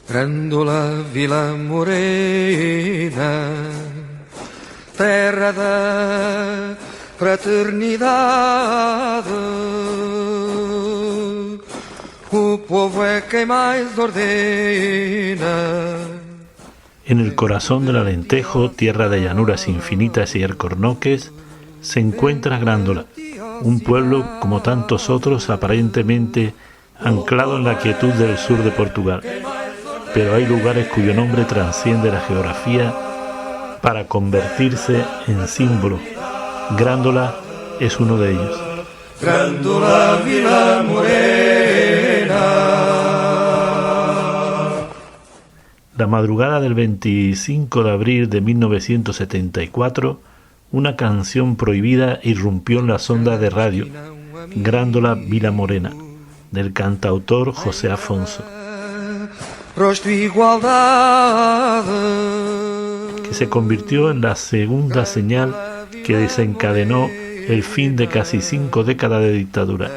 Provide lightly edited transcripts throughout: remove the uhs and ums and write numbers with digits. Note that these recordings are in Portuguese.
Grândola Vila Morena, terra da fraternidade, o povo é quem mais ordena. En el corazón del Alentejo, tierra de llanuras infinitas y alcornoques, se encuentra Grándola, un pueblo como tantos otros aparentemente anclado en la quietud del sur de Portugal. Pero hay lugares cuyo nombre trasciende la geografía para convertirse en símbolo. Grándola es uno de ellos. Grândola Vila Morena. La madrugada del 25 de abril de 1974, una canción prohibida irrumpió en las ondas de radio, Grándola Vila Morena, del cantautor José Afonso, que se convirtió en la segunda señal que desencadenó el fin de casi 5 décadas de dictadura.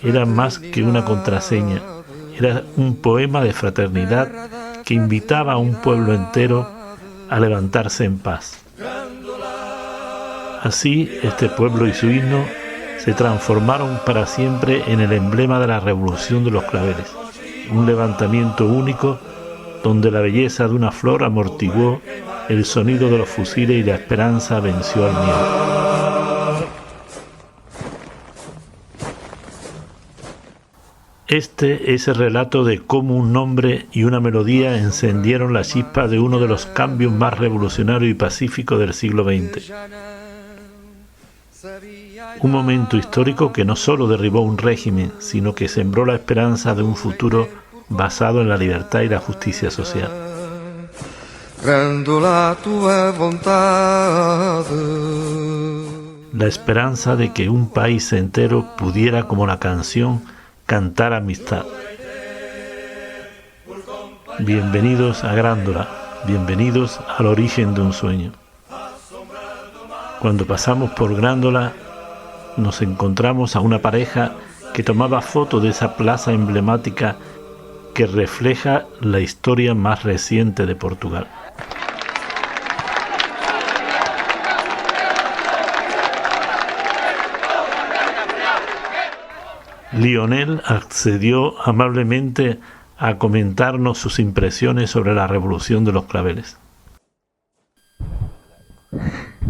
Era más que una contraseña, era un poema de fraternidad que invitaba a un pueblo entero a levantarse en paz. Así, este pueblo y su himno se transformaron para siempre en el emblema de la Revolución de los Claveles, un levantamiento único donde la belleza de una flor amortiguó el sonido de los fusiles y la esperanza venció al miedo. Este es el relato de cómo un nombre y una melodía encendieron la chispa de uno de los cambios más revolucionarios y pacíficos del siglo XX. Un momento histórico que no solo derribó un régimen, sino que sembró la esperanza de un futuro basado en la libertad y la justicia social. La esperanza de que un país entero pudiera, como la canción, cantar amistad. Bienvenidos a Grándola, bienvenidos al origen de un sueño. Cuando pasamos por Grándola, nos encontramos a una pareja que tomaba fotos de esa plaza emblemática que refleja la historia más reciente de Portugal. Lionel accedió amablemente a comentarnos sus impresiones sobre la Revolución de los Claveles.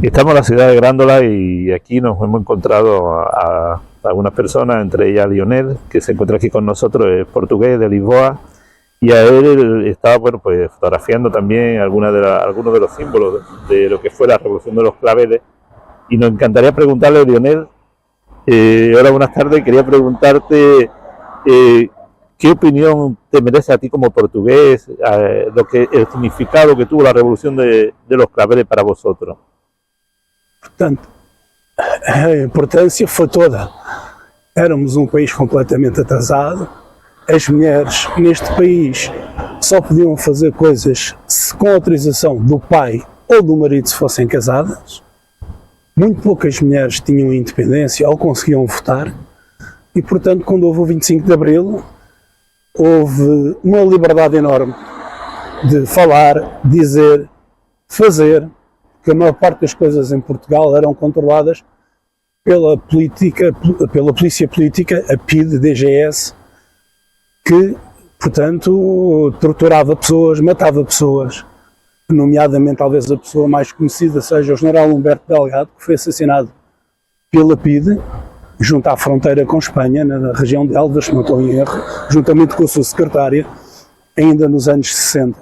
Estamos en la ciudad de Grándola y aquí nos hemos encontrado a algunas personas, entre ellas Lionel, que se encuentra aquí con nosotros, es portugués de Lisboa, y a él estaba fotografiando también algunos de los símbolos de lo que fue la Revolución de los Claveles. Y nos encantaría preguntarle, Lionel, hola, buenas tardes, quería preguntarte ¿qué opinión te merece a ti como portugués el significado que tuvo la Revolución de los Claveles para vosotros? Portanto, a importância foi toda. Éramos um país completamente atrasado. As mulheres neste país só podiam fazer coisas com autorização do pai ou do marido se fossem casadas. Muito poucas mulheres tinham independência ou conseguiam votar. E, portanto, quando houve o 25 de Abril, houve uma liberdade enorme de falar, dizer, fazer, que a maior parte das coisas em Portugal eram controladas pela polícia política, a PIDE, DGS, que, portanto, torturava pessoas, matava pessoas, nomeadamente talvez a pessoa mais conhecida seja o general Humberto Delgado, que foi assassinado pela PIDE, junto à fronteira com Espanha, na região de Elvas, se não estou em erro, juntamente com a sua secretária, ainda nos anos 60.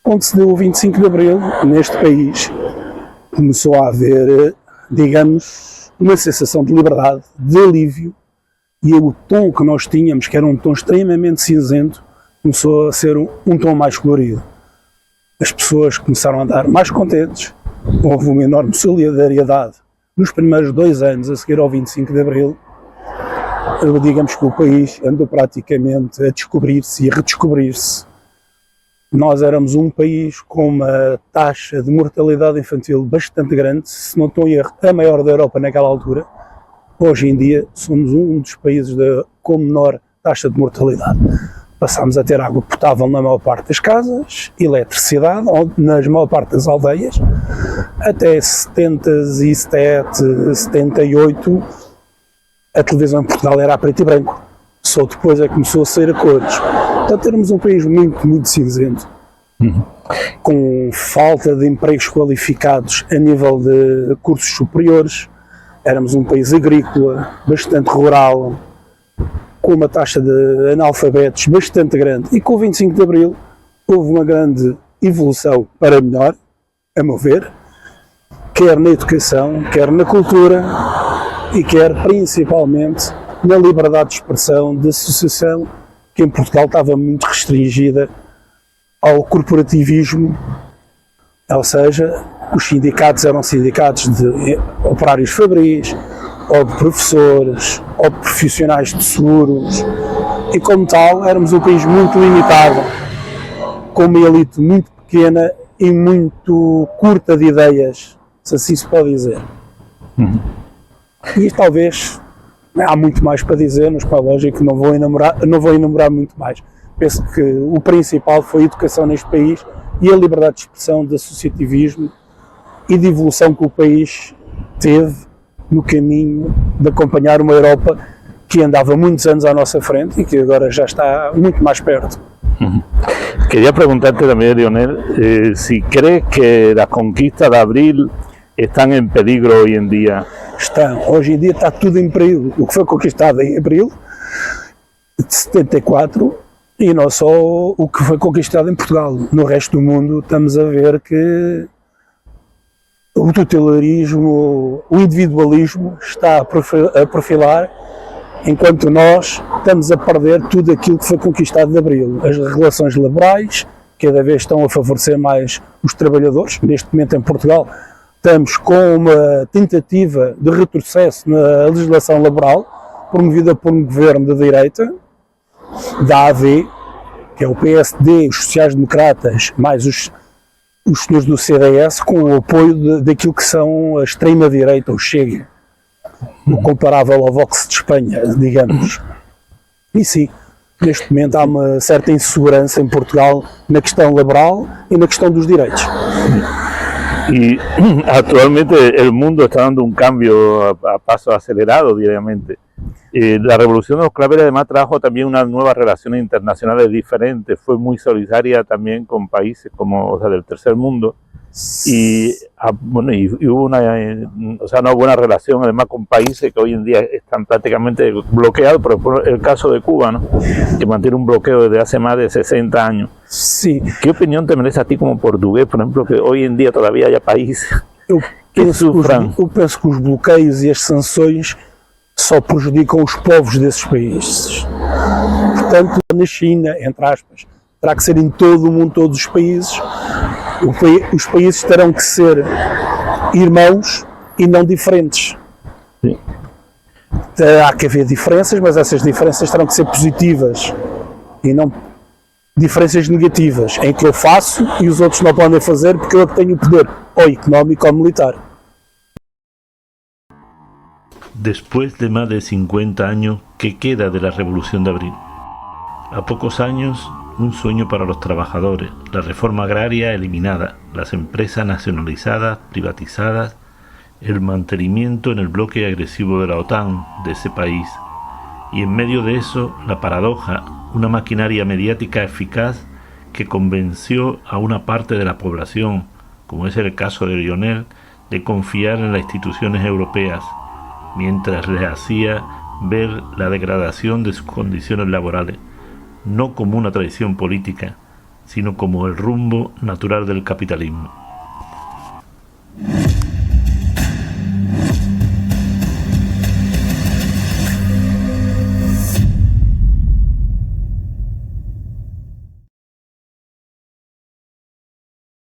Quando se deu o 25 de Abril, neste país, começou a haver, digamos, uma sensação de liberdade, de alívio, e o tom que nós tínhamos, que era um tom extremamente cinzento, começou a ser um tom mais colorido. As pessoas começaram a andar mais contentes, houve uma enorme solidariedade. Nos primeiros 2 anos, a seguir ao 25 de Abril, digamos que o país andou praticamente a descobrir-se e a redescobrir-se. Nós éramos um país com uma taxa de mortalidade infantil bastante grande, se não estou em erro, a maior da Europa naquela altura. Hoje em dia somos um dos países com menor taxa de mortalidade. passámos a ter água potável na maior parte das casas, eletricidade, nas maior parte das aldeias, até 77, 78, a televisão em Portugal era a preto e branco. Só depois é que começou a sair a cores. Portanto, éramos um país muito, muito cinzento, com falta de empregos qualificados a nível de cursos superiores. Éramos um país agrícola, bastante rural, com uma taxa de analfabetos bastante grande. E com o 25 de Abril houve uma grande evolução para melhor, a meu ver, quer na educação, quer na cultura e quer principalmente na liberdade de expressão, de associação, que em Portugal estava muito restringida ao corporativismo, ou seja, os sindicatos eram sindicatos de operários fabris, ou de professores, ou de profissionais de seguros, e como tal éramos um país muito limitado, com uma elite muito pequena e muito curta de ideias, se assim se pode dizer. E talvez há muito mais para dizer, mas para a lógica não vou enumerar muito mais. Penso que o principal foi a educação neste país e a liberdade de expressão, de associativismo e de evolução que o país teve no caminho de acompanhar uma Europa que andava muitos anos à nossa frente e que agora já está muito mais perto. Quería preguntarte también, Lionel, si crees que las conquistas de abril están en peligro hoy en día. Hoje em dia está tudo em perigo. O que foi conquistado em abril de 74 e não só o que foi conquistado em Portugal. No resto do mundo estamos a ver que o totalitarismo, o individualismo está a perfilar, enquanto nós estamos a perder tudo aquilo que foi conquistado de abril. As relações laborais cada vez estão a favorecer mais os trabalhadores. Neste momento em Portugal estamos com uma tentativa de retrocesso na legislação laboral promovida por um governo de direita, da AD, que é o PSD, os sociais-democratas, mais os senhores do CDS, com o apoio daquilo que são a extrema-direita, o Chega, o comparável ao Vox de Espanha, digamos. E sim, neste momento há uma certa insegurança em Portugal na questão laboral e na questão dos direitos. Y actualmente el mundo está dando un cambio a paso acelerado diariamente. La revolución de los claveles además trajo también unas nuevas relaciones internacionales diferentes, fue muy solidaria también con países como, o sea, del tercer mundo y hubo una buena relación además con países que hoy en día están prácticamente bloqueados, por ejemplo el caso de Cuba, ¿no?, que mantiene un bloqueo desde hace más de 60 años. Sí. ¿Qué opinión te merece a ti como portugués, por ejemplo, que hoy en día todavía haya países que sufran? Eu penso que os bloqueios e as sanções só prejudicam os povos desses países. Portanto, na China, entre aspas, terá que ser em todo o mundo, todos os países. Os países terão que ser irmãos e não diferentes. Sim. Há que haver diferenças, mas essas diferenças terão que ser positivas e não diferenças negativas, em que eu faço e os outros não podem fazer porque eu é que tenho o poder, ou económico ou militar. Después de más de 50 años, ¿qué queda de la Revolución de Abril? A pocos años, un sueño para los trabajadores, la reforma agraria eliminada, las empresas nacionalizadas, privatizadas, el mantenimiento en el bloque agresivo de la OTAN de ese país, y en medio de eso, la paradoja, una maquinaria mediática eficaz que convenció a una parte de la población, como es el caso de Lionel, de confiar en las instituciones europeas, mientras les hacía ver la degradación de sus condiciones laborales, no como una traición política, sino como el rumbo natural del capitalismo.